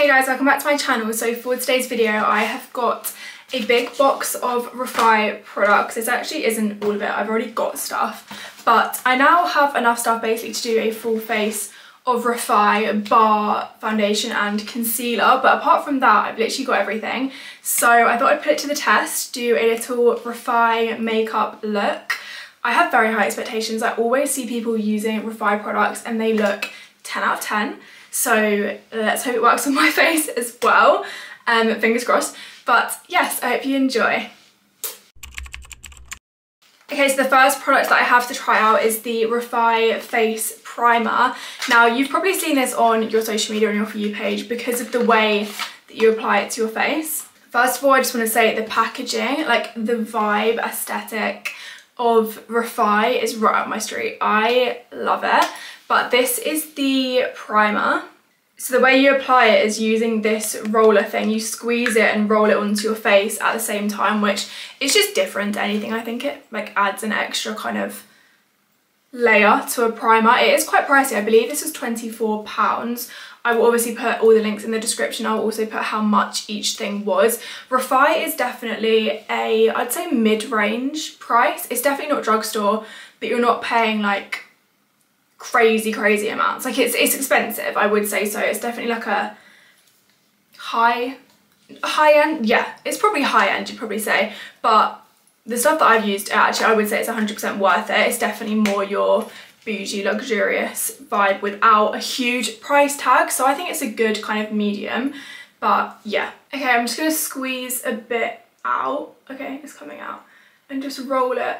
Hey guys, welcome back to my channel. So for today's video I have got a big box of REFY products. This actually isn't all of it, I've already got stuff, but I now have enough stuff basically to do a full face of REFY bar foundation and concealer, but apart from that I've literally got everything. So I thought I'd put it to the test, do a little REFY makeup look. I have very high expectations. I always see people using REFY products and they look 10 out of 10. So let's hope it works on my face as well. Fingers crossed. But yes, I hope you enjoy. Okay, so the first product that I have to try out is the REFY Face Primer. Now, you've probably seen this on your social media, on your For You page, because of the way that you apply it to your face. First of all, I just want to say the packaging, like the vibe, aesthetic of REFY is right up my street. I love it. But this is the primer. So the way you apply it is using this roller thing. You squeeze it and roll it onto your face at the same time, which is just different to anything. I think it like adds an extra kind of layer to a primer. It is quite pricey. I believe this was £24. I will obviously put all the links in the description. I'll also put how much each thing was. REFY is definitely a, I'd say mid-range price. It's definitely not drugstore, but you're not paying like crazy amounts. Like it's expensive, I would say so. It's definitely like a high end. Yeah, it's probably high end, you'd probably say. But the stuff that I've used, actually I would say it's 100% worth it. It's definitely more your bougie, luxurious vibe without a huge price tag. So I think it's a good kind of medium, but yeah. Okay, I'm just gonna squeeze a bit out. Okay, it's coming out. And just roll it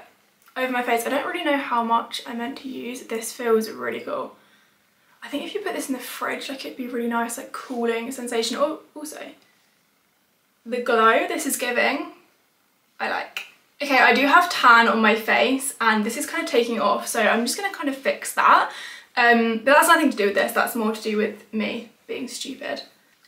over my face. I don't really know how much I meant to use. This feels really cool. I think if you put this in the fridge, like it'd be really nice, like cooling sensation. Oh, also the glow this is giving, I like. Okay, I do have tan on my face and this is kind of taking off, so I'm just gonna kind of fix that. But that's nothing to do with this, that's more to do with me being stupid.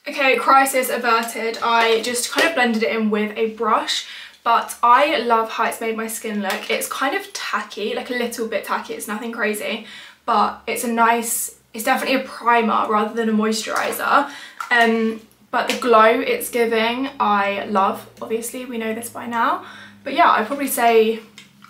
Okay, crisis averted. I just kind of blended it in with a brush. But I love how it's made my skin look. It's kind of tacky, like a little bit tacky, it's nothing crazy, but it's a nice, it's definitely a primer rather than a moisturiser. But the glow it's giving, I love. Obviously, we know this by now. But yeah, I'd probably say,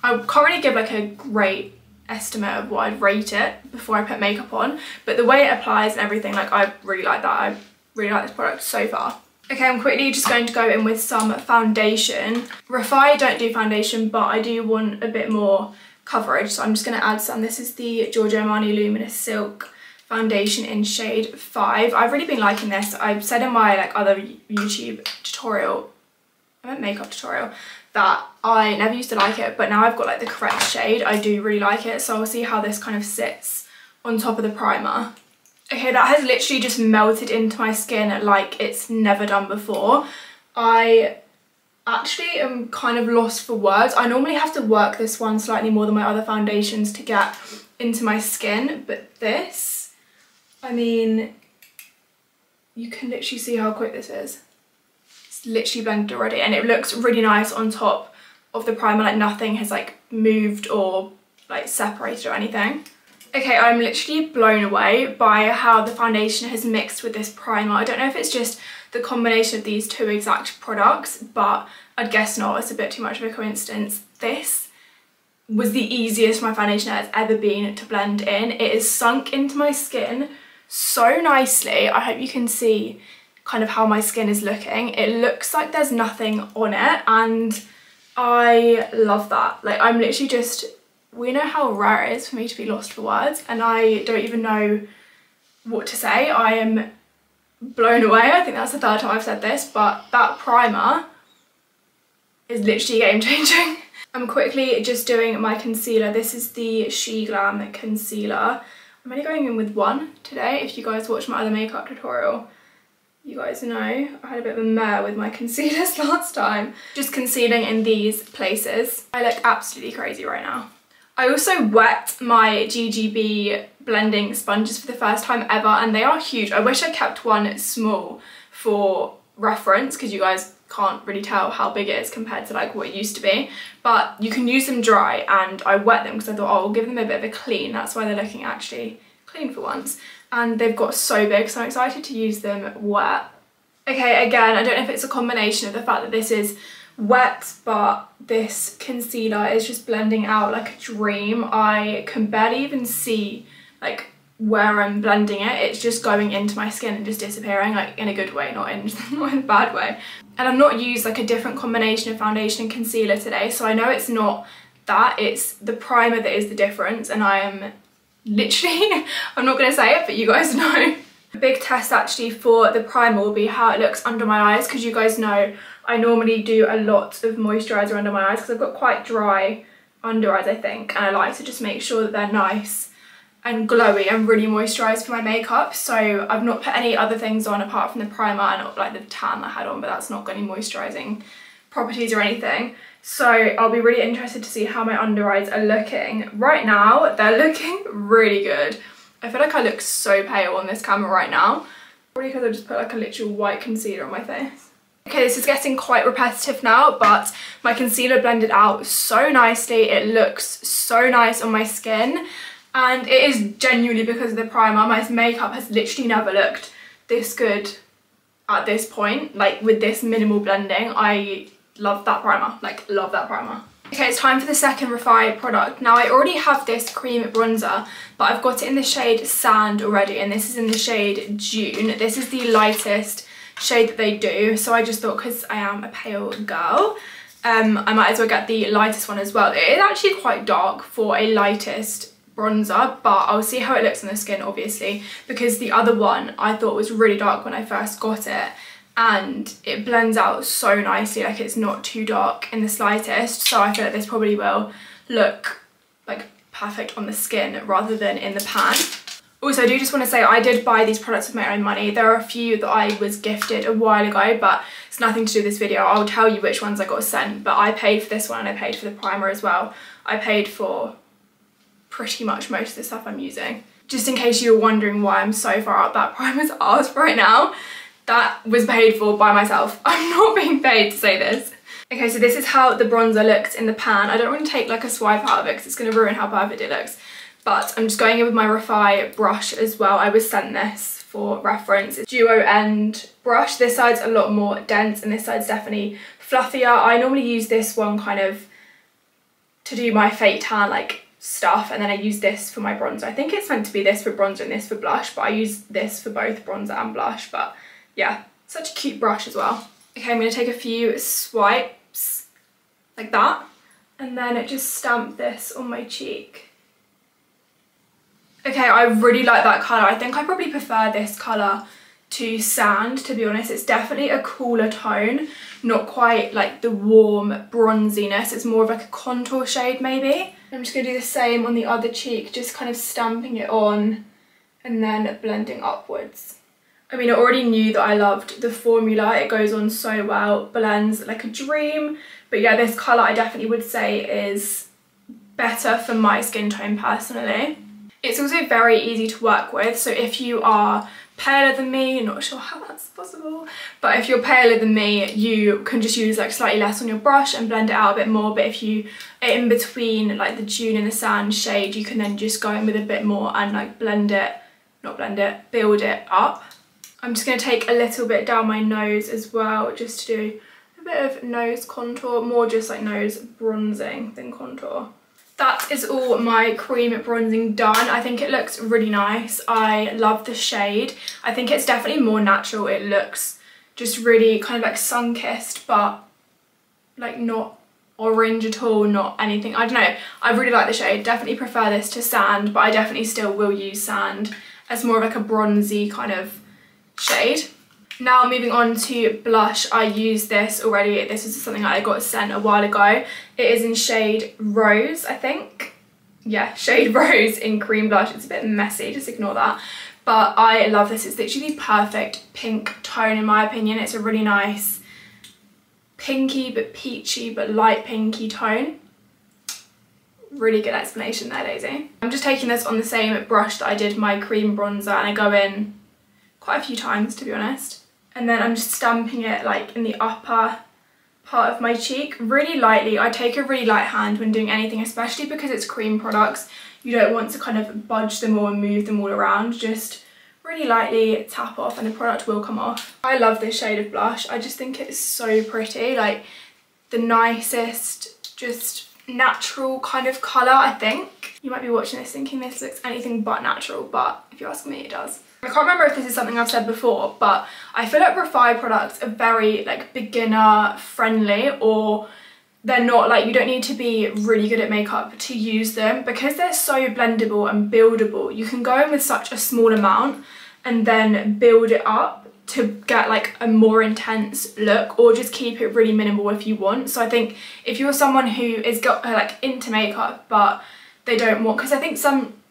I can't really give like a great estimate of what I'd rate it before I put makeup on, but the way it applies and everything, like I really like that. I really like this product so far. Okay, I'm quickly just going to go in with some foundation. REFY don't do foundation, but I do want a bit more coverage, so I'm just going to add some. This is the Giorgio Armani Luminous Silk foundation in shade 5. I've really been liking this. I've said in my like other YouTube tutorial, I meant makeup tutorial, that I never used to like it, but now I've got like the correct shade. I do really like it, so I'll see how this kind of sits on top of the primer. Okay, that has literally just melted into my skin like it's never done before. I actually am kind of lost for words. I normally have to work this one slightly more than my other foundations to get into my skin, but this, I mean, you can literally see how quick this is. It's literally blended already and it looks really nice on top of the primer, like nothing has like moved or like separated or anything. Okay, I'm literally blown away by how the foundation has mixed with this primer. I don't know if it's just the combination of these two exact products, but I'd guess not. It's a bit too much of a coincidence. This was the easiest my foundation has ever been to blend in. It is sunk into my skin so nicely. I hope you can see kind of how my skin is looking. It looks like there's nothing on it and I love that. Like I'm literally just, we know how rare it is for me to be lost for words and I don't even know what to say. I am blown away. I think that's the third time I've said this, but that primer is literally game changing. I'm quickly just doing my concealer. This is the She Glam concealer. I'm only going in with one today. If you guys watched my other makeup tutorial, you guys know I had a bit of a mare with my concealers last time. Just concealing in these places. I look absolutely crazy right now. I also wet my GGB blending sponges for the first time ever and they are huge. I wish I kept one small for reference because you guys can't really tell how big it is compared to like what it used to be, but you can use them dry and I wet them because I thought, oh, I'll give them a bit of a clean. That's why they're looking actually clean for once. And they've got so big, so I'm excited to use them wet. Okay, again, I don't know if it's a combination of the fact that this is wet, but this concealer is just blending out like a dream. I can barely even see like where I'm blending it. It's just going into my skin and just disappearing, like in a good way, not in a bad way. And I've not used like a different combination of foundation and concealer today, so I know it's not that, it's the primer that is the difference, and I am literally, I'm not going to say it, but you guys know. A big test actually for the primer will be how it looks under my eyes, because you guys know I normally do a lot of moisturiser under my eyes because I've got quite dry under eyes, I think, and I like to just make sure that they're nice and glowy and really moisturised for my makeup. So I've not put any other things on apart from the primer and like the tan I had on, but that's not got any moisturising properties or anything. So I'll be really interested to see how my under eyes are looking. Right now, they're looking really good. I feel like I look so pale on this camera right now. Probably because I just put like a literal white concealer on my face. Okay, this is getting quite repetitive now, but my concealer blended out so nicely. It looks so nice on my skin. And it is genuinely because of the primer. My makeup has literally never looked this good at this point. Like with this minimal blending, I love that primer, like love that primer. Okay, it's time for the second REFY product. Now I already have this cream bronzer, but I've got it in the shade Sand already, and this is in the shade Dune. This is the lightest shade that they do, so I just thought because I am a pale girl, I might as well get the lightest one as well. It is actually quite dark for a lightest bronzer, but I'll see how it looks on the skin obviously, because the other one I thought was really dark when I first got it, and it blends out so nicely, like it's not too dark in the slightest, so I feel like this probably will look like perfect on the skin rather than in the pan. Also, I do just want to say I did buy these products with my own money. There are a few that I was gifted a while ago, but it's nothing to do with this video. I'll tell you which ones I got sent, but I paid for this one and I paid for the primer as well. I paid for pretty much most of the stuff I'm using. Just in case you were wondering why I'm so far up that primer's arse right now, that was paid for by myself. I'm not being paid to say this. Okay, so this is how the bronzer looks in the pan. I don't want to take like a swipe out of it because it's going to ruin how perfect it looks. But I'm just going in with my REFY brush as well. I was sent this for reference. It's duo end brush. This side's a lot more dense and this side's definitely fluffier. I normally use this one kind of to do my fake tan like stuff, and then I use this for my bronzer. I think it's meant to be this for bronzer and this for blush, but I use this for both bronzer and blush. But yeah, such a cute brush as well. Okay, I'm going to take a few swipes like that, and then just stamp this on my cheek. Okay, I really like that colour. I think I probably prefer this colour to Sand, to be honest. It's definitely a cooler tone, not quite like the warm bronziness. It's more of like a contour shade maybe. I'm just going to do the same on the other cheek, just kind of stamping it on and then blending upwards. I mean, I already knew that I loved the formula. It goes on so well, blends like a dream. But yeah, this colour I definitely would say is better for my skin tone personally. It's also very easy to work with, so if you are paler than me, not sure how that's possible, but if you're paler than me, you can just use like slightly less on your brush and blend it out a bit more. But if you are in between like the Dune and the Sand shade, you can then just go in with a bit more and like build it up. I'm just going to take a little bit down my nose as well, just to do a bit of nose contour, more just like nose bronzing than contour. That is all my cream bronzing done. I think it looks really nice. I love the shade. I think it's definitely more natural. It looks just really kind of like sun-kissed, but like not orange at all, not anything. I don't know. I really like the shade. Definitely prefer this to Sand, but I definitely still will use Sand as more of like a bronzy kind of shade. Now moving on to blush, I used this already. This is something I got sent a while ago. It is in shade Rose, I think. Yeah, shade Rose in cream blush. It's a bit messy, just ignore that. But I love this. It's literally the perfect pink tone in my opinion. It's a really nice pinky but peachy but light pinky tone. Really good explanation there, Daisy. I'm just taking this on the same brush that I did my cream bronzer, and I go in quite a few times to be honest. And then I'm just stamping it like in the upper part of my cheek really lightly. I take a really light hand when doing anything, especially because it's cream products. You don't want to kind of budge them all and move them all around. Just really lightly tap off and the product will come off. I love this shade of blush. I just think it's so pretty, like the nicest, just natural kind of colour, I think. You might be watching this thinking this looks anything but natural, but if you ask me, it does. I can't remember if this is something I've said before, but I feel like REFY products are very like beginner friendly, or they're not like, you don't need to be really good at makeup to use them because they're so blendable and buildable. You can go in with such a small amount and then build it up to get like a more intense look, or just keep it really minimal if you want. So I think if you're someone who is got like into makeup but they don't want, because I think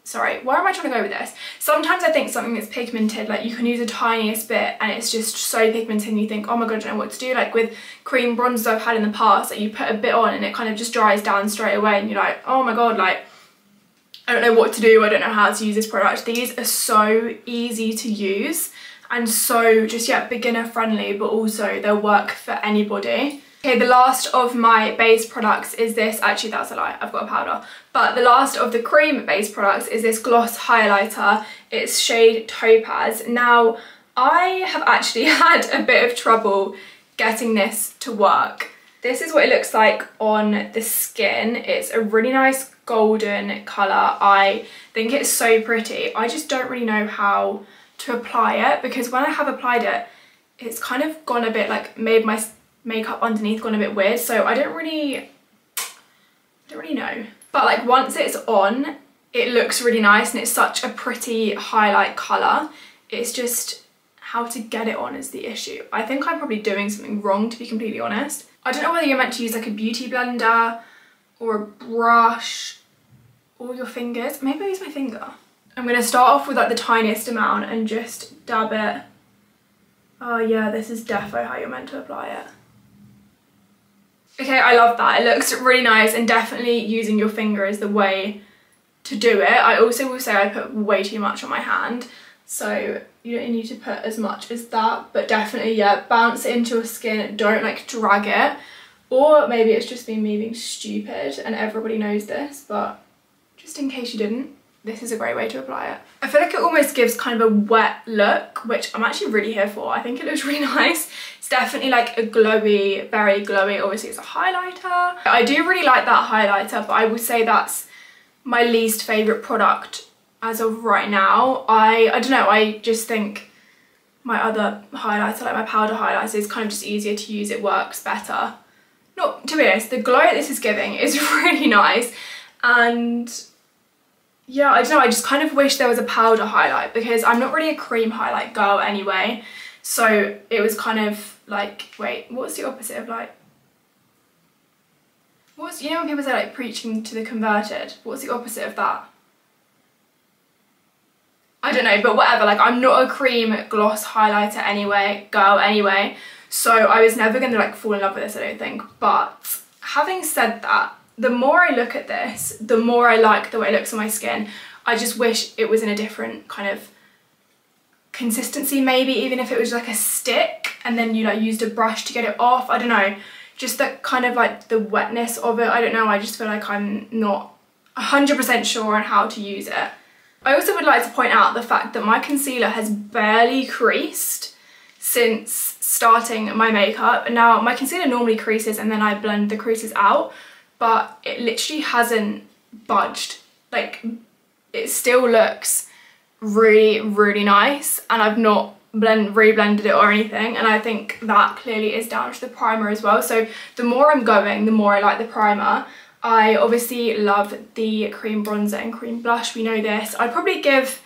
sorry, where am I trying to go with this? Sometimes I think something that's pigmented, like you can use the tiniest bit and it's just so pigmented and you think, oh my god, I don't know what to do. Like with cream bronzers I've had in the past, that you put a bit on and it kind of just dries down straight away and you're like, oh my god, like I don't know what to do, I don't know how to use this product. These are so easy to use and so just, yeah, beginner friendly, but also they'll work for anybody. Okay, the last of my base products is this, actually that's a lie, I've got a powder. But the last of the cream base products is this gloss highlighter. It's shade Topaz. Now, I have actually had a bit of trouble getting this to work. This is what it looks like on the skin. It's a really nice golden colour. I think it's so pretty. I just don't really know how to apply it, because when I have applied it, it's kind of gone a bit like, made my makeup underneath gone a bit weird, so I don't really know. But like once it's on, it looks really nice and it's such a pretty highlight colour. It's just how to get it on is the issue. I think I'm probably doing something wrong, to be completely honest. I don't know whether you're meant to use like a beauty blender or a brush or your fingers. Maybe I'll use my finger. I'm going to start off with like the tiniest amount and just dab it. Oh yeah, this is defo how you're meant to apply it. Okay, I love that. It looks really nice, and definitely using your finger is the way to do it. I also will say I put way too much on my hand, so you don't need to put as much as that, but definitely, yeah, bounce it into your skin. Don't like drag it, or maybe it's just been me being stupid and everybody knows this, but just in case you didn't, this is a great way to apply it. I feel like it almost gives kind of a wet look, which I'm actually really here for. I think it looks really nice. It's definitely like a glowy, very glowy. Obviously it's a highlighter. I do really like that highlighter, but I would say that's my least favourite product as of right now. I don't know, I just think my other highlighter, like my powder highlighter, is kind of just easier to use. It works better. Not, to be honest, the glow this is giving is really nice, and yeah, I don't know, I just kind of wish there was a powder highlight, because I'm not really a cream highlight girl anyway, so it was kind of like, wait, what's the opposite of like, you know when people say like preaching to the converted, what's the opposite of that? I don't know, but whatever, like I'm not a cream gloss highlighter anyway, girl anyway, so I was never gonna like fall in love with this, I don't think. But having said that, the more I look at this, the more I like the way it looks on my skin. I just wish it was in a different kind of consistency, maybe even if it was like a stick and then you like used a brush to get it off. I don't know, just that kind of like the wetness of it. I don't know, I just feel like I'm not 100% sure on how to use it. I also would like to point out the fact that my concealer has barely creased since starting my makeup. Now my concealer normally creases and then I blend the creases out, but it literally hasn't budged. Like it still looks really, really nice, and I've not re-blended it or anything, and I think that clearly is down to the primer as well. So the more I'm going, the more I like the primer. I obviously love the cream bronzer and cream blush, we know this. I'd give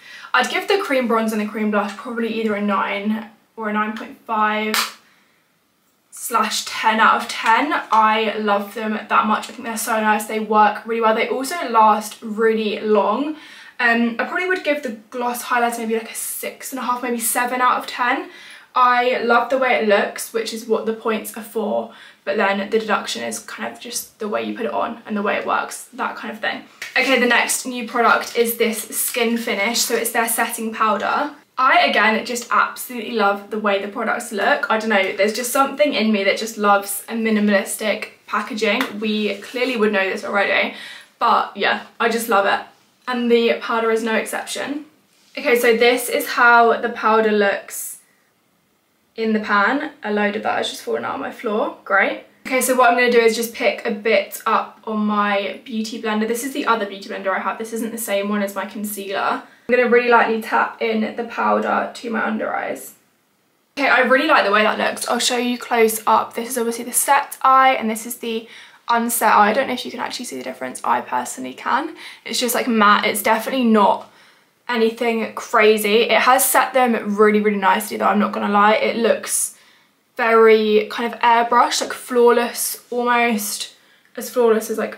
the cream bronzer and the cream blush probably either a 9 or a 9.5/10 out of 10. I love them that much. I think they're so nice. They work really well. They also last really long. I probably would give the gloss highlighter maybe like a 6.5, maybe 7 out of 10. I love the way it looks, which is what the points are for, but then the deduction is kind of just the way you put it on and the way it works, that kind of thing. Okay, the next new product is this Skin Finish, so it's their setting powder. I, again, just absolutely love the way the products look. I don't know, there's just something in me that just loves a minimalistic packaging. We clearly would know this already, but yeah, I just love it. And the powder is no exception. Okay, so this is how the powder looks in the pan. A load of that has just fallen out on my floor. Great. Okay, so what I'm going to do is just pick a bit up on my beauty blender. This is the other beauty blender I have. This isn't the same one as my concealer. I'm going to really lightly tap in the powder to my under eyes. Okay, I really like the way that looks. I'll show you close up. This is obviously the set eye and this is the unset eye. I don't know if you can actually see the difference. I personally can. It's just like matte. It's definitely not anything crazy. It has set them really, really nicely though, I'm not gonna lie. It looks very kind of airbrushed, like flawless, almost as flawless as like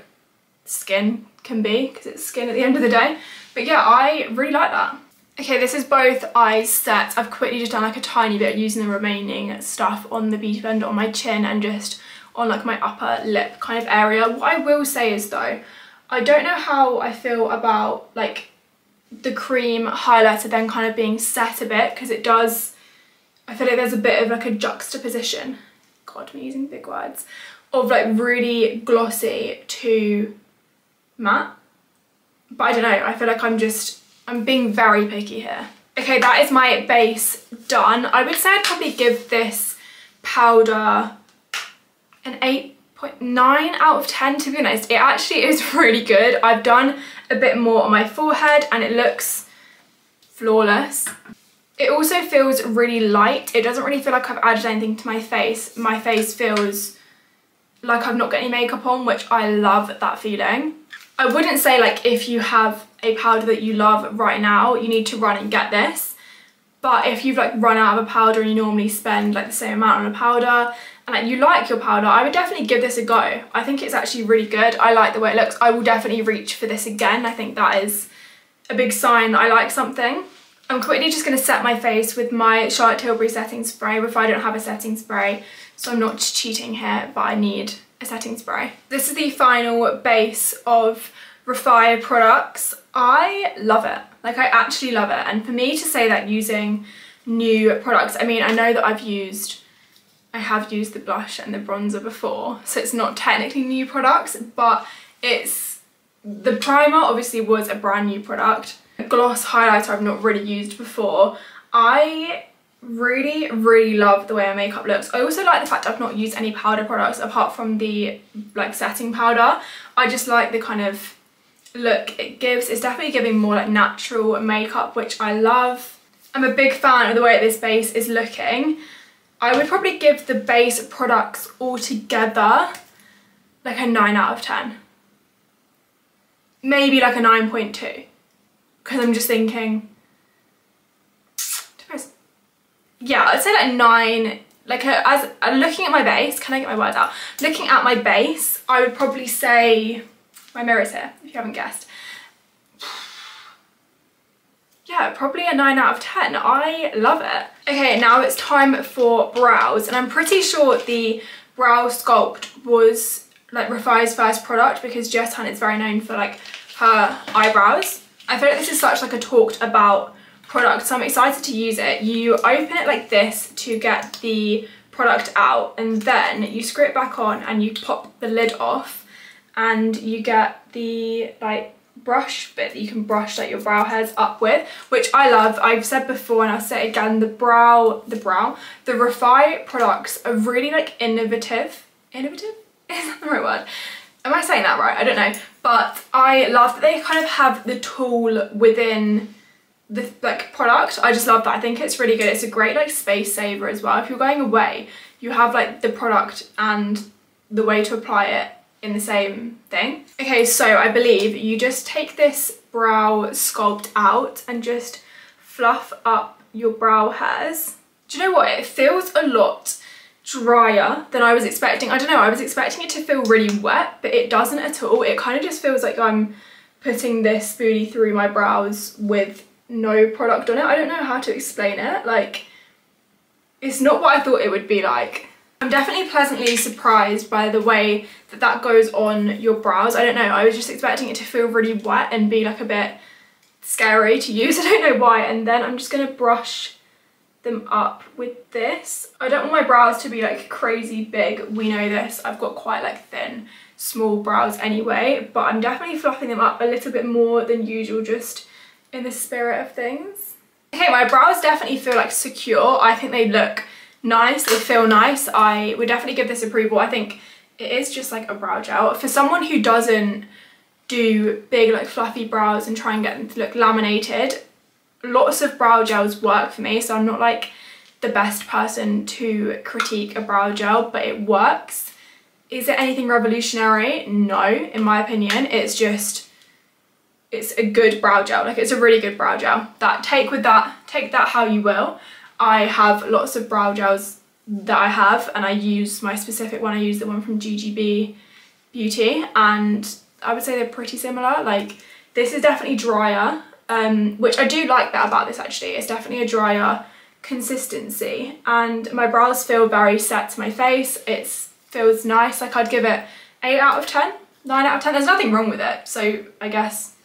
skin can be, because it's skin at the end of the day. But yeah, I really like that. Okay, this is both eyes set. I've quickly just done like a tiny bit using the remaining stuff on the beauty blender on my chin and just on like my upper lip kind of area. What I will say is though, I don't know how I feel about like the cream highlighter then kind of being set a bit, because it does, I feel like there's a bit of like a juxtaposition, God, I'm using big words, of like really glossy to matte. But I don't know, I feel like I'm being very picky here. Okay, that is my base done. I would say I'd probably give this powder an 8.9 out of 10, to be honest. It actually is really good. I've done a bit more on my forehead and it looks flawless. It also feels really light. It doesn't really feel like I've added anything to my face. My face feels like I've not got any makeup on, which I love that feeling. I wouldn't say like if you have a powder that you love right now, you need to run and get this. But if you've like run out of a powder and you normally spend like the same amount on a powder and like you like your powder, I would definitely give this a go. I think it's actually really good. I like the way it looks. I will definitely reach for this again. I think that is a big sign that I like something. I'm quickly just going to set my face with my Charlotte Tilbury setting spray. If I don't have a setting spray, so I'm not cheating here, but I need a setting spray. This is the final base of REFY products. I love it. Like, I actually love it. And for me to say that using new products, I mean, I know that I have used the blush and the bronzer before, so it's not technically new products, but the primer obviously was a brand new product. A gloss highlighter I've not really used before. I really, really love the way my makeup looks. I also like the fact I've not used any powder products apart from the like setting powder. I just like the kind of look it gives. It's definitely giving more like natural makeup, which I love. I'm a big fan of the way this base is looking. I would probably give the base products all together like a 9 out of 10. Maybe like a 9.2. Because I'm just thinking, yeah, I'd say like 9. Like as looking at my base, can I get my words out? Looking at my base, I would probably say, my mirror's here, if you haven't guessed. Yeah, probably a 9 out of 10. I love it. Okay, now it's time for brows, and I'm pretty sure the brow sculpt was like REFY's first product, because Jess is very known for like her eyebrows. I feel like this is such like a talked about product, so I'm excited to use it. You open it like this to get the product out, and then you screw it back on and you pop the lid off, and you get the like brush bit that you can brush like your brow hairs up with, which I love. I've said before and I'll say it again, the REFY products are really like innovative? Is that the right word? Am I saying that right? I don't know. But I love that they kind of have the tool within the like product. I just love that. I think it's really good. It's a great like space saver as well. If you're going away, you have like the product and the way to apply it in the same thing. Okay, so I believe you just take this brow sculpt out and just fluff up your brow hairs. Do you know what? It feels a lot drier than I was expecting. I don't know, I was expecting it to feel really wet, but it doesn't at all. It kind of just feels like I'm putting this spoolie through my brows with no product on it. I don't know how to explain it. Like, it's not what I thought it would be like. I'm definitely pleasantly surprised by the way that that goes on your brows. I don't know, I was just expecting it to feel really wet and be like a bit scary to use. I don't know why. And then I'm just gonna brush them up with this. I don't want my brows to be like crazy big. We know this. I've got quite like thin, small brows anyway, but I'm definitely fluffing them up a little bit more than usual, just in the spirit of things. Okay, my brows definitely feel like secure. I think they look nice, they feel nice. I would definitely give this approval. I think it is just like a brow gel. For someone who doesn't do big like fluffy brows and try and get them to look laminated, lots of brow gels work for me, so I'm not like the best person to critique a brow gel, but it works. Is it anything revolutionary? No, in my opinion. It's a good brow gel. Like, it's a really good brow gel. Take that how you will. I have lots of brow gels that I have, and I use my specific one. I use the one from GGB Beauty, and I would say they're pretty similar. Like, this is definitely drier, which I do like that about this actually. It's definitely a drier consistency, and my brows feel very set to my face. It feels nice. Like, I'd give it 8 out of 10, 9 out of 10. There's nothing wrong with it, so I guess,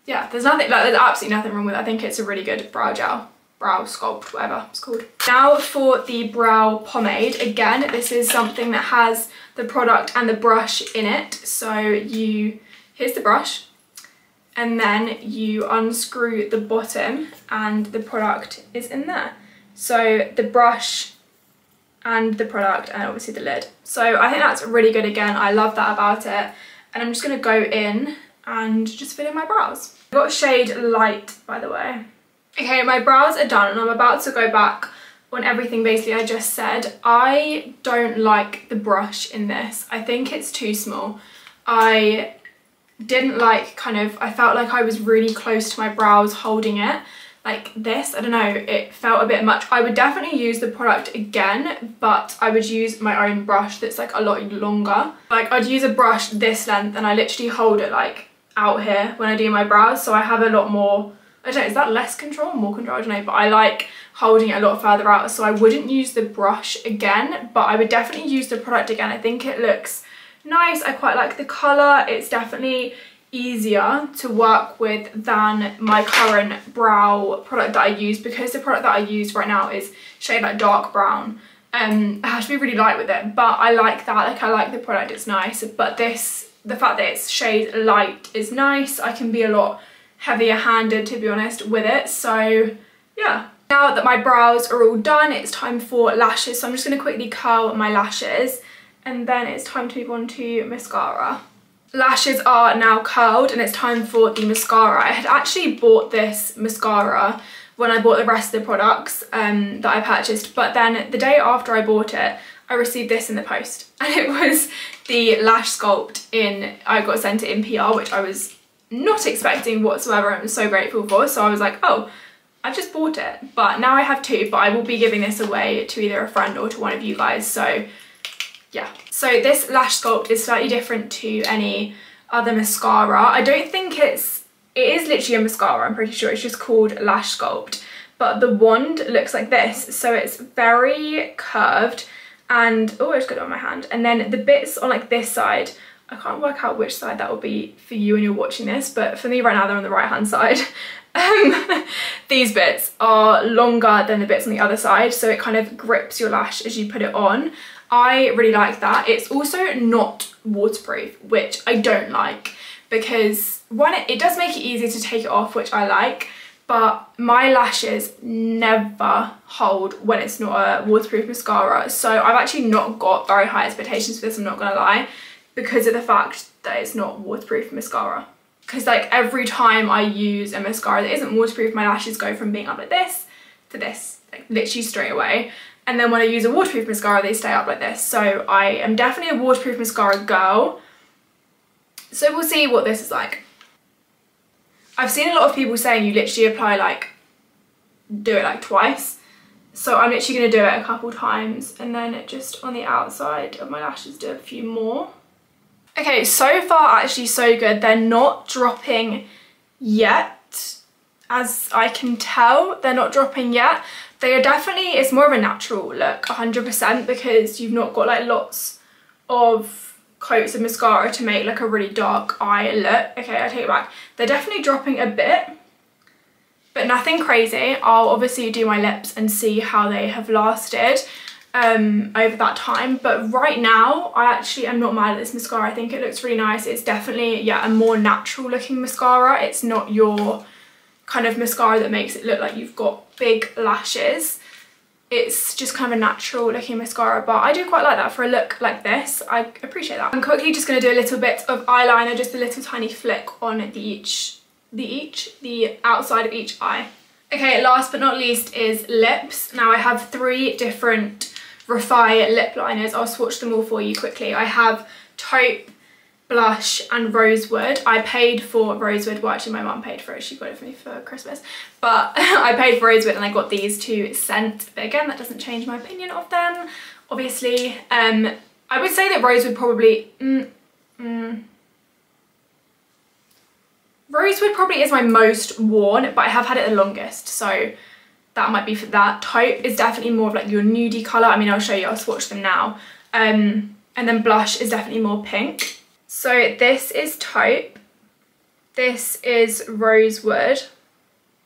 yeah, there's absolutely nothing wrong with it. I think it's a really good brow gel, brow sculpt, whatever it's called. Now for the brow pomade. Again, this is something that has the product and the brush in it. So here's the brush, and then you unscrew the bottom and the product is in there. So the brush and the product, and obviously the lid. So I think that's really good. Again, I love that about it. And I'm just gonna go in and just fill in my brows. I've got shade light, by the way. Okay, my brows are done, and I'm about to go back on everything basically I just said. I don't like the brush in this. I think it's too small. I didn't like I felt like I was really close to my brows holding it like this. I don't know, it felt a bit much. I would definitely use the product again, but I would use my own brush that's like a lot longer. Like, I'd use a brush this length, and I literally hold it like out here when I do my brows, so I have a lot more, I don't know, is that less control or more control? I don't know, but I like holding it a lot further out, so I wouldn't use the brush again, but I would definitely use the product again. I think it looks nice. I quite like the colour. It's definitely easier to work with than my current brow product that I use, because the product that I use right now is shade like dark brown. I have to be really light with it, but I like that. Like, I like the product, it's nice, but the fact that it's shade light is nice. I can be a lot heavier handed, to be honest, with it. So yeah. Now that my brows are all done, it's time for lashes. So I'm just going to quickly curl my lashes, and then it's time to move on to mascara. Lashes are now curled, and it's time for the mascara. I had actually bought this mascara when I bought the rest of the products that I purchased, but then the day after I bought it, I received this in the post, and it was the Lash Sculpt I got sent it in PR, which I was not expecting whatsoever, and I was so grateful for. So I was like, oh, I've just bought it. But now I have 2, but I will be giving this away to either a friend or to one of you guys, so yeah. So this Lash Sculpt is slightly different to any other mascara. I don't think it is literally a mascara, I'm pretty sure. It's just called Lash Sculpt, but the wand looks like this, so it's very curved. And oh, I just got it on my hand, and then the bits on like this side, I can't work out which side that will be for you when you're watching this, but for me right now they're on the right hand side. These bits are longer than the bits on the other side, so it kind of grips your lash as you put it on. I really like that. It's also not waterproof, which I don't like, because one, it does make it easy to take it off, which I like, but my lashes never hold when it's not a waterproof mascara. So I've actually not got very high expectations for this, I'm not gonna lie, because of the fact that it's not waterproof mascara. Because like every time I use a mascara that isn't waterproof, my lashes go from being up like this to this, like literally straight away. And then when I use a waterproof mascara, they stay up like this. So I am definitely a waterproof mascara girl. So we'll see what this is like. I've seen a lot of people saying you literally apply do it like twice. So I'm literally gonna do it a couple times, and then just on the outside of my lashes do a few more. Okay, so far actually so good. They're not dropping yet, as I can tell. They're not dropping yet. They are definitely, it's more of a natural look, 100%, because you've not got like lots of coats of mascara to make like a really dark eye look. Okay, I take it back. They're definitely dropping a bit, but nothing crazy. I'll obviously do my lips and see how they have lasted over that time. But right now, I actually am not mad at this mascara. I think it looks really nice. It's definitely, yeah, a more natural looking mascara. It's not your kind of mascara that makes it look like you've got big lashes. It's just kind of a natural looking mascara, but I do quite like that for a look like this. I appreciate that. I'm quickly just going to do a little bit of eyeliner, just a little tiny flick on the outside of each eye. Okay, last but not least is lips. Now I have 3 different REFY lip liners. I'll swatch them all for you quickly. I have taupe, blush and rosewood. I paid for rosewood, well actually my mum paid for it, she got it for me for Christmas, but I paid for rosewood and I got these 2 sent, but again that doesn't change my opinion of them obviously. I would say that rosewood probably rosewood probably is my most worn, but I have had it the longest, so that might be for that. Taupe is definitely more of like your nudie colour. I mean, I'll show you, I'll swatch them now. And then blush is definitely more pink. So this is taupe, this is rosewood,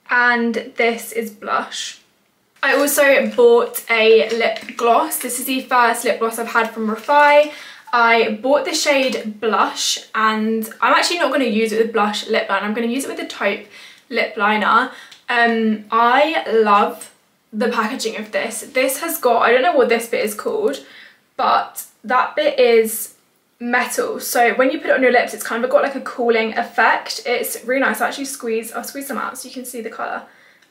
and this is blush. I also bought a lip gloss. This is the first lip gloss I've had from REFY. I bought the shade Blush, and I'm actually not going to use it with blush lip liner. I'm going to use it with the taupe lip liner. I love the packaging of this. This has got, I don't know what this bit is called, but that bit is metal. So when you put it on your lips, it's kind of got like a cooling effect. It's really nice. I'll squeeze them out so you can see the colour.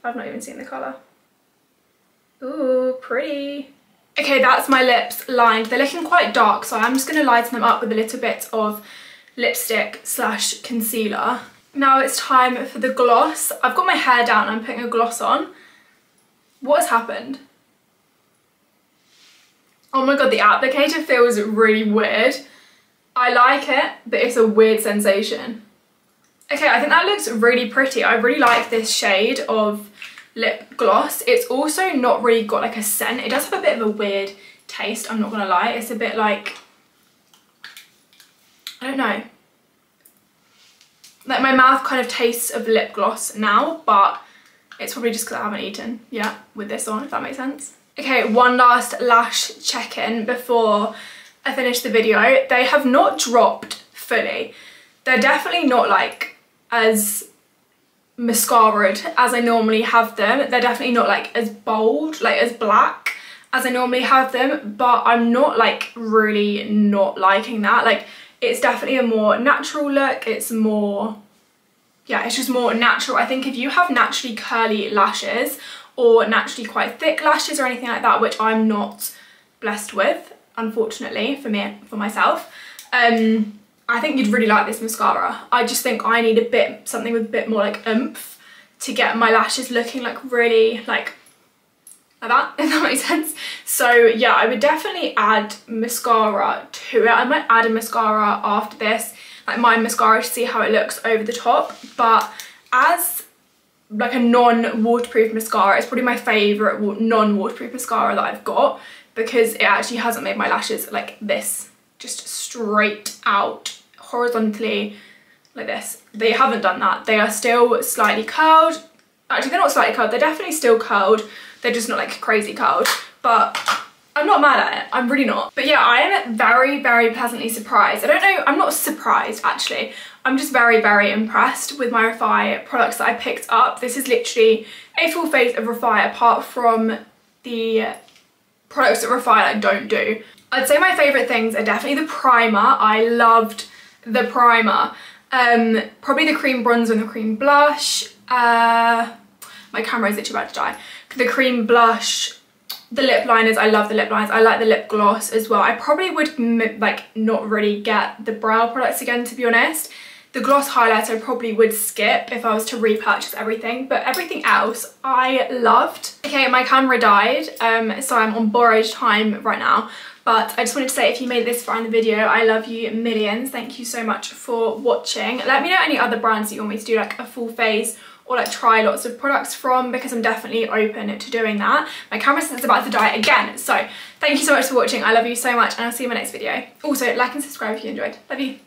I've not even seen the colour. Ooh, pretty. Okay, that's my lips lined. They're looking quite dark, so I'm just going to lighten them up with a little bit of lipstick / concealer. Now it's time for the gloss. I've got my hair down, I'm putting a gloss on. What has happened? Oh my god, the applicator feels really weird. I like it, but it's a weird sensation. Okay, I think that looks really pretty. I really like this shade of lip gloss. It's also not really got like a scent. It does have a bit of a weird taste, I'm not gonna lie. It's a bit like, I don't know. Like my mouth kind of tastes of lip gloss now, but it's probably just because I haven't eaten yet with this on, if that makes sense. Okay, one last lash check-in before I finish the video. They have not dropped fully. They're definitely not like as mascaraed as I normally have them. They're definitely not like as bold, like as black as I normally have them, but I'm not like really not liking that. Like it's definitely a more natural look. It's more, yeah, it's just more natural. I think if you have naturally curly lashes or naturally quite thick lashes or anything like that, which I'm not blessed with, unfortunately for myself, I think you'd really like this mascara. I just think I need something with a bit more like oomph to get my lashes looking like really like that, if that makes sense. So yeah, I would definitely add mascara to it. I might add a mascara after this, like my mascara, to see how it looks over the top. But as like a non-waterproof mascara, it's probably my favourite non-waterproof mascara that I've got, because it actually hasn't made my lashes like this, just straight out horizontally like this. They haven't done that. They are still slightly curled. Actually, they're not slightly curled, they're definitely still curled. They're just not like crazy curled, but I'm not mad at it. I'm really not. But yeah, I am very, very pleasantly surprised. I don't know, I'm not surprised actually. I'm just very, very impressed with my REFY products that I picked up. This is literally a full face of REFY apart from the products that REFY I don't do. I'd say my favourite things are definitely the primer. I loved the primer. Probably the cream bronzer and the cream blush. My camera is literally about to die. The cream blush, the lip liners, I love the lip liners. I like the lip gloss as well. I probably would like not really get the brow products again, to be honest. The gloss highlighter I probably would skip if I was to repurchase everything, but everything else I loved. Okay, my camera died, so I'm on borrowed time right now. But I just wanted to say, if you made it this far in the video, I love you millions. Thank you so much for watching. Let me know any other brands that you want me to do like a full face or like try lots of products from, because I'm definitely open to doing that. My camera is about to die again. So thank you so much for watching. I love you so much, and I'll see you in my next video. Also, like and subscribe if you enjoyed. Love you.